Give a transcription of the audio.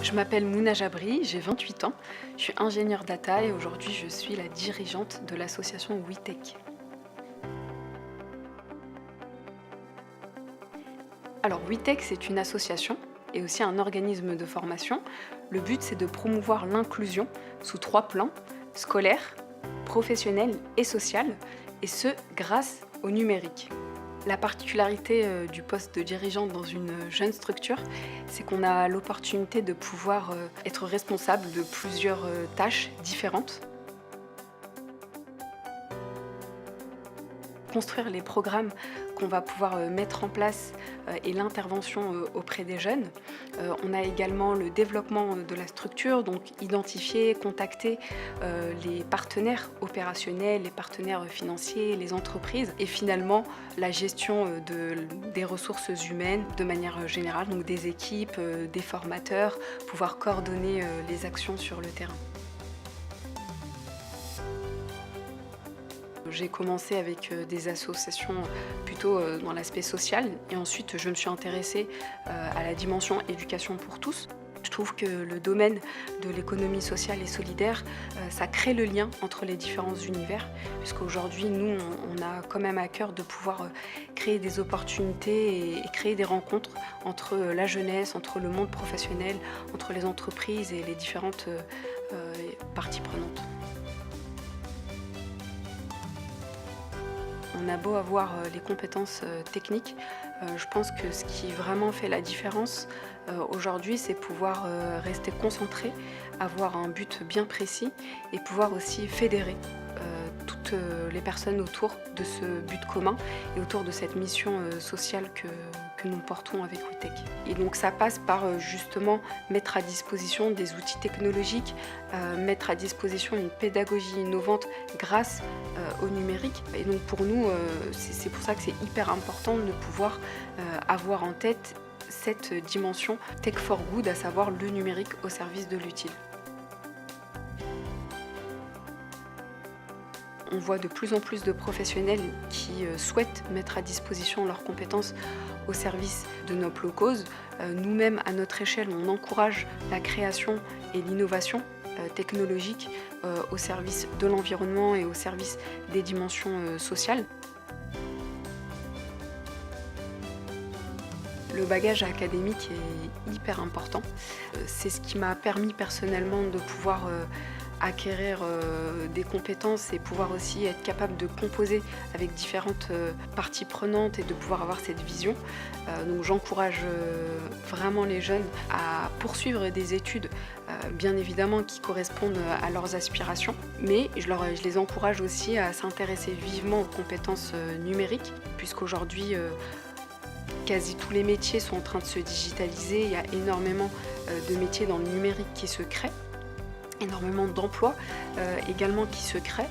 Je m'appelle Mouna Jabri, j'ai 28 ans, je suis ingénieure data et aujourd'hui je suis la dirigeante de l'association WeTech. Alors WeTech, c'est une association et aussi un organisme de formation. Le but, c'est de promouvoir l'inclusion sous 3 plans: scolaire, professionnel et social, et ce grâce au numérique. La particularité du poste de dirigeante dans une jeune structure, c'est qu'on a l'opportunité de pouvoir être responsable de plusieurs tâches différentes. Construire les programmes qu'on va pouvoir mettre en place et l'intervention auprès des jeunes. On a également le développement de la structure, donc identifier, contacter les partenaires opérationnels, les partenaires financiers, les entreprises, et finalement la gestion des ressources humaines de manière générale, donc des équipes, des formateurs, pouvoir coordonner les actions sur le terrain. J'ai commencé avec des associations plutôt dans l'aspect social et ensuite je me suis intéressée à la dimension éducation pour tous. Je trouve que le domaine de l'économie sociale et solidaire, ça crée le lien entre les différents univers, puisqu'aujourd'hui, nous, on a quand même à cœur de pouvoir créer des opportunités et créer des rencontres entre la jeunesse, entre le monde professionnel, entre les entreprises et les différentes parties prenantes. On a beau avoir les compétences techniques, je pense que ce qui vraiment fait la différence aujourd'hui, c'est pouvoir rester concentré, avoir un but bien précis et pouvoir aussi fédérer toutes les personnes autour de ce but commun et autour de cette mission sociale que nous portons avec WeTech. Et donc ça passe par justement mettre à disposition des outils technologiques, mettre à disposition une pédagogie innovante grâce au numérique. Et donc pour nous, c'est pour ça que c'est hyper important de pouvoir avoir en tête cette dimension Tech for Good, à savoir le numérique au service de l'utile. On voit de plus en plus de professionnels qui souhaitent mettre à disposition leurs compétences au service de nobles causes. Nous-mêmes, à notre échelle, on encourage la création et l'innovation technologique au service de l'environnement et au service des dimensions sociales. Le bagage académique est hyper important. C'est ce qui m'a permis personnellement de pouvoir acquérir des compétences et pouvoir aussi être capable de composer avec différentes parties prenantes et de pouvoir avoir cette vision. Donc j'encourage vraiment les jeunes à poursuivre des études bien évidemment qui correspondent à leurs aspirations, mais je les encourage aussi à s'intéresser vivement aux compétences numériques, puisqu'aujourd'hui quasi tous les métiers sont en train de se digitaliser. Il y a énormément de métiers dans le numérique qui se créent, énormément d'emplois également qui se créent.